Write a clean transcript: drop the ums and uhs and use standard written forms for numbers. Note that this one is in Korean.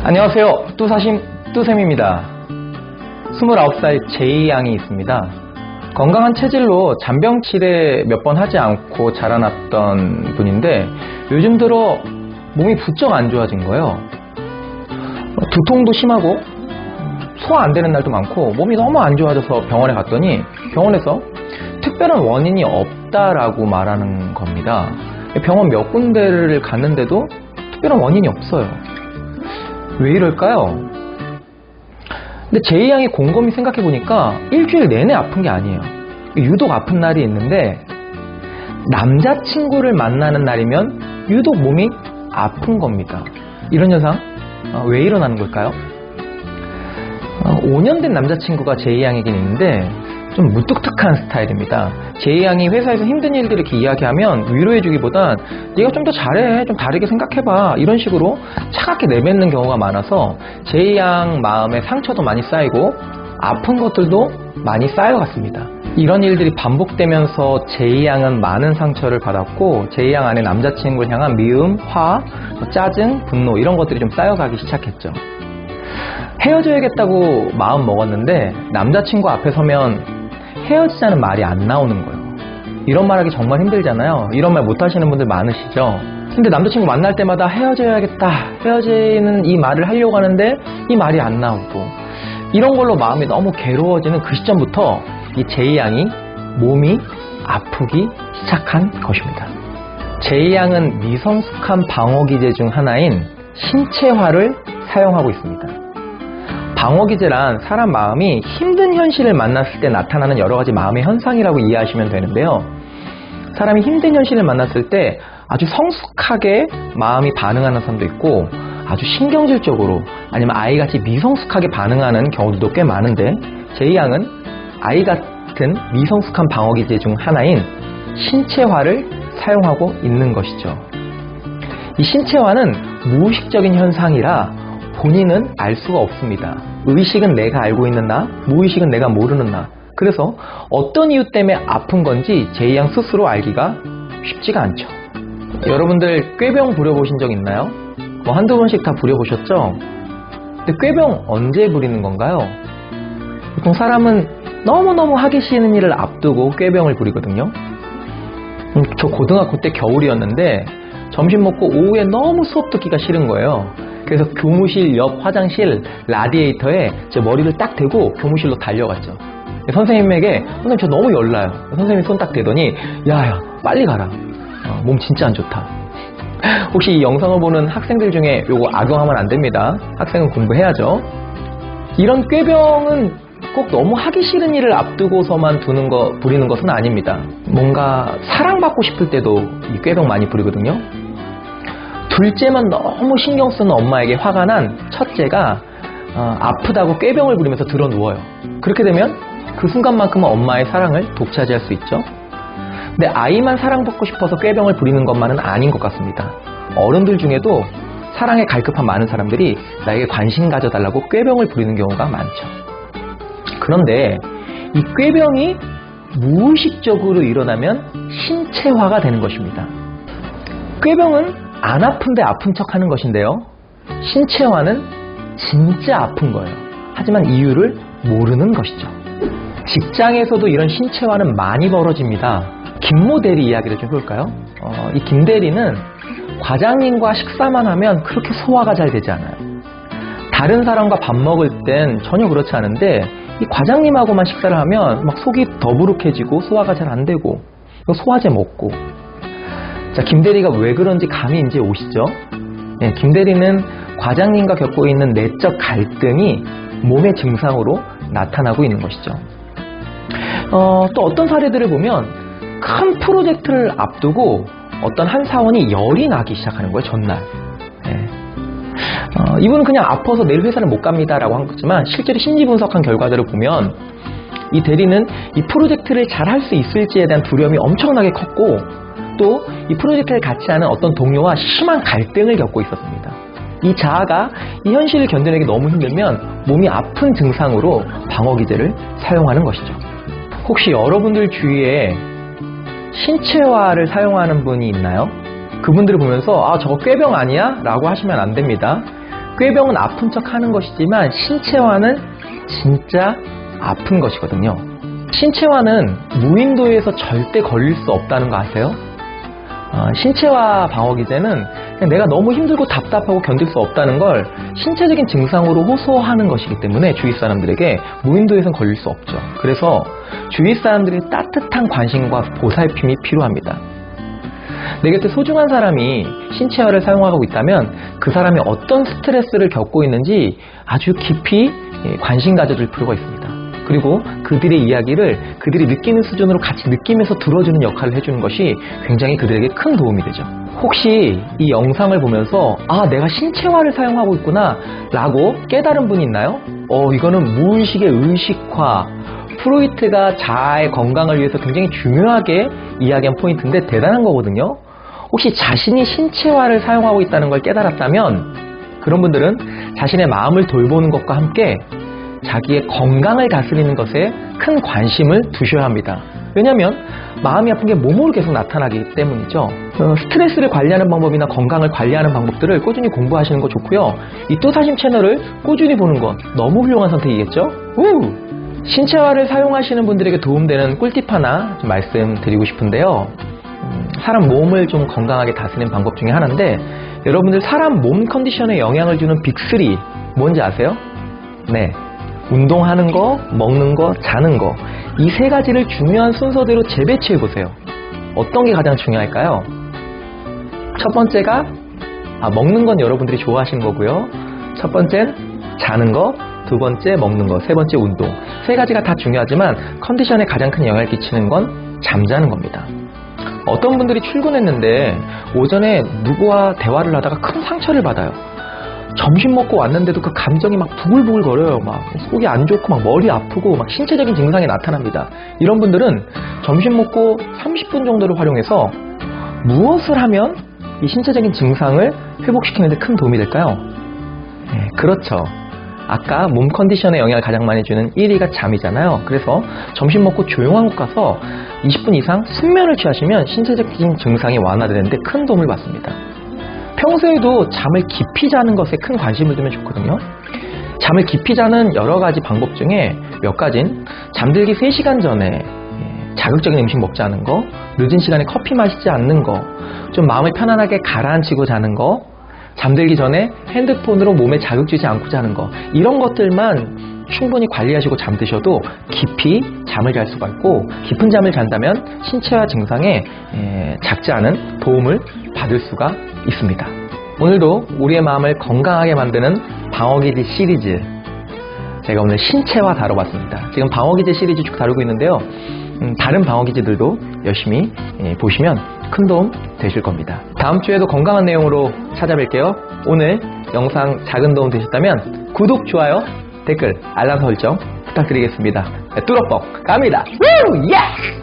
안녕하세요. 뚜샘입니다. 29살 제이양이 있습니다. 건강한 체질로 잔병치레 몇 번 하지 않고 자라났던 분인데 요즘 들어 몸이 부쩍 안 좋아진 거예요. 두통도 심하고 소화 안 되는 날도 많고 몸이 너무 안 좋아져서 병원에 갔더니 병원에서 특별한 원인이 없다라고 말하는 겁니다. 병원 몇 군데를 갔는데도 특별한 원인이 없어요. 왜 이럴까요? 근데 제이양이 곰곰이 생각해보니까 일주일 내내 아픈 게 아니에요. 유독 아픈 날이 있는데 남자친구를 만나는 날이면 유독 몸이 아픈 겁니다. 이런 현상 왜 일어나는 걸까요? 5년 된 남자친구가 제이양이긴 있는데 좀 무뚝뚝한 스타일입니다. 제이양이 회사에서 힘든 일들을 이렇게 이야기하면 위로해주기보단 네가 좀 더 잘해, 좀 다르게 생각해봐 이런 식으로 차갑게 내뱉는 경우가 많아서 제이양 마음에 상처도 많이 쌓이고 아픈 것들도 많이 쌓여갔습니다. 이런 일들이 반복되면서 제이양은 많은 상처를 받았고 제이양 안에 남자친구를 향한 미움, 화, 짜증, 분노 이런 것들이 좀 쌓여가기 시작했죠. 헤어져야겠다고 마음 먹었는데 남자친구 앞에 서면 헤어지자는 말이 안 나오는 거예요. 이런 말 하기 정말 힘들잖아요. 이런 말 못 하시는 분들 많으시죠. 근데 남자친구 만날 때마다 헤어져야겠다, 헤어지는 이 말을 하려고 하는데 이 말이 안 나오고 이런 걸로 마음이 너무 괴로워지는 그 시점부터 이 제이양이 몸이 아프기 시작한 것입니다. 제이양은 미성숙한 방어기제 중 하나인 신체화를 사용하고 있습니다. 방어기제란 사람 마음이 힘든 현실을 만났을 때 나타나는 여러 가지 마음의 현상이라고 이해하시면 되는데요. 사람이 힘든 현실을 만났을 때 아주 성숙하게 마음이 반응하는 사람도 있고 아주 신경질적으로 아니면 아이같이 미성숙하게 반응하는 경우들도 꽤 많은데 제이양은 아이 같은 미성숙한 방어기제 중 하나인 신체화를 사용하고 있는 것이죠. 이 신체화는 무의식적인 현상이라 본인은 알 수가 없습니다. 의식은 내가 알고 있는 나, 무의식은 내가 모르는 나. 그래서 어떤 이유 때문에 아픈 건지 제이양 스스로 알기가 쉽지가 않죠. 여러분들 꾀병 부려보신 적 있나요? 한두 번씩 다 부려보셨죠? 근데 꾀병 언제 부리는 건가요? 보통 사람은 너무너무 하기 싫은 일을 앞두고 꾀병을 부리거든요. 저 고등학교 때 겨울이었는데 점심 먹고 오후에 너무 수업 듣기가 싫은 거예요. 그래서 교무실 옆 화장실 라디에이터에 제 머리를 딱 대고 교무실로 달려갔죠. 선생님에게 선생님 저 너무 열나요. 선생님이 손 딱 대더니 야야 빨리 가라. 몸 진짜 안 좋다. 혹시 이 영상을 보는 학생들 중에 요거 악용하면 안 됩니다. 학생은 공부해야죠. 이런 꾀병은 꼭 너무 하기 싫은 일을 앞두고서만 부리는 것은 아닙니다. 뭔가 사랑받고 싶을 때도 이 꾀병 많이 부리거든요. 둘째만 너무 신경 쓰는 엄마에게 화가 난 첫째가 아프다고 꾀병을 부리면서 들어 누워요. 그렇게 되면 그 순간만큼은 엄마의 사랑을 독차지할 수 있죠. 근데 아이만 사랑받고 싶어서 꾀병을 부리는 것만은 아닌 것 같습니다. 어른들 중에도 사랑에 갈급한 많은 사람들이 나에게 관심 가져달라고 꾀병을 부리는 경우가 많죠. 그런데 이 꾀병이 무의식적으로 일어나면 신체화가 되는 것입니다. 꾀병은 안 아픈데 아픈 척 하는 것인데요. 신체화는 진짜 아픈 거예요. 하지만 이유를 모르는 것이죠. 직장에서도 이런 신체화는 많이 벌어집니다. 김모 대리 이야기를 좀 해볼까요? 이 김 대리는 과장님과 식사만 하면 그렇게 소화가 잘 되지 않아요. 다른 사람과 밥 먹을 땐 전혀 그렇지 않은데 이 과장님하고만 식사를 하면 막 속이 더부룩해지고 소화가 잘 안 되고 소화제 먹고. 자, 김 대리가 왜 그런지 감이 이제 오시죠? 네, 김 대리는 과장님과 겪고 있는 내적 갈등이 몸의 증상으로 나타나고 있는 것이죠. 또 어떤 사례들을 보면 큰 프로젝트를 앞두고 어떤 한 사원이 열이 나기 시작하는 거예요, 전날. 네. 이분은 그냥 아파서 내일 회사를 못 갑니다 라고 한 거지만 실제로 심리 분석한 결과들을 보면 이 대리는 이 프로젝트를 잘 할 수 있을지에 대한 두려움이 엄청나게 컸고 또 이 프로젝트를 같이 하는 어떤 동료와 심한 갈등을 겪고 있었습니다. 이 자아가 이 현실을 견뎌내기 너무 힘들면 몸이 아픈 증상으로 방어기제를 사용하는 것이죠. 혹시 여러분들 주위에 신체화를 사용하는 분이 있나요? 그분들을 보면서 아 저거 꾀병 아니야? 라고 하시면 안 됩니다. 꾀병은 아픈 척 하는 것이지만 신체화는 진짜 아픈 것이거든요. 신체화는 무인도에서 절대 걸릴 수 없다는 거 아세요? 신체화 방어기제는 그냥 내가 너무 힘들고 답답하고 견딜 수 없다는 걸 신체적인 증상으로 호소하는 것이기 때문에 주위 사람들에게 무인도에선 걸릴 수 없죠. 그래서 주위 사람들의 따뜻한 관심과 보살핌이 필요합니다. 내 곁에 소중한 사람이 신체화를 사용하고 있다면 그 사람이 어떤 스트레스를 겪고 있는지 아주 깊이 관심 가져줄 필요가 있습니다. 그리고 그들의 이야기를 그들이 느끼는 수준으로 같이 느끼면서 들어주는 역할을 해주는 것이 굉장히 그들에게 큰 도움이 되죠. 혹시 이 영상을 보면서 내가 신체화를 사용하고 있구나 라고 깨달은 분이 있나요? 이거는 무의식의 의식화, 프로이트가 자아의 건강을 위해서 굉장히 중요하게 이야기한 포인트인데 대단한 거거든요. 혹시 자신이 신체화를 사용하고 있다는 걸 깨달았다면 그런 분들은 자신의 마음을 돌보는 것과 함께 자기의 건강을 다스리는 것에 큰 관심을 두셔야 합니다. 왜냐하면 마음이 아픈 게 몸으로 계속 나타나기 때문이죠. 스트레스를 관리하는 방법이나 건강을 관리하는 방법들을 꾸준히 공부하시는 거 좋고요. 이 또사심 채널을 꾸준히 보는 건 너무 훌륭한 선택이겠죠? 신체화를 사용하시는 분들에게 도움되는 꿀팁 하나 좀 말씀드리고 싶은데요. 사람 몸을 좀 건강하게 다스리는 방법 중에 하나인데 여러분들 사람 몸 컨디션에 영향을 주는 빅3 뭔지 아세요? 네. 운동하는 거, 먹는 거, 자는 거. 이 세 가지를 중요한 순서대로 재배치해 보세요. 어떤 게 가장 중요할까요? 첫 번째가 먹는 건 여러분들이 좋아하시는 거고요. 첫 번째는 자는 거, 두 번째 먹는 거, 세 번째 운동. 세 가지가 다 중요하지만 컨디션에 가장 큰 영향을 끼치는 건 잠자는 겁니다. 어떤 분들이 출근했는데 오전에 누구와 대화를 하다가 큰 상처를 받아요. 점심 먹고 왔는데도 그 감정이 막 부글부글 거려요. 막 속이 안 좋고 막 머리 아프고 막 신체적인 증상이 나타납니다. 이런 분들은 점심 먹고 30분 정도를 활용해서 무엇을 하면 이 신체적인 증상을 회복시키는 데 큰 도움이 될까요? 네, 그렇죠. 아까 몸 컨디션에 영향을 가장 많이 주는 1위가 잠이잖아요. 그래서 점심 먹고 조용한 곳 가서 20분 이상 숙면을 취하시면 신체적인 증상이 완화되는데 큰 도움을 받습니다. 평소에도 잠을 깊이 자는 것에 큰 관심을 두면 좋거든요. 잠을 깊이 자는 여러 가지 방법 중에 몇 가지는 잠들기 3시간 전에 자극적인 음식 먹지 않는 거, 늦은 시간에 커피 마시지 않는 거, 좀 마음을 편안하게 가라앉히고 자는 거, 잠들기 전에 핸드폰으로 몸에 자극 주지 않고 자는 거, 이런 것들만 충분히 관리하시고 잠드셔도 깊이 잠을 잘 수가 있고 깊은 잠을 잔다면 신체화 증상에 작지 않은 도움을 받을 수가 있습니다. 오늘도 우리의 마음을 건강하게 만드는 방어기제 시리즈, 제가 오늘 신체화 다뤄봤습니다. 지금 방어기제 시리즈 쭉 다루고 있는데요. 다른 방어기제들도 열심히 보시면 큰 도움 되실 겁니다. 다음 주에도 건강한 내용으로 찾아뵐게요. 오늘 영상 작은 도움 되셨다면 구독, 좋아요, 댓글, 알람 설정 부탁드리겠습니다. 뚜러뻥 갑니다. 우! 예!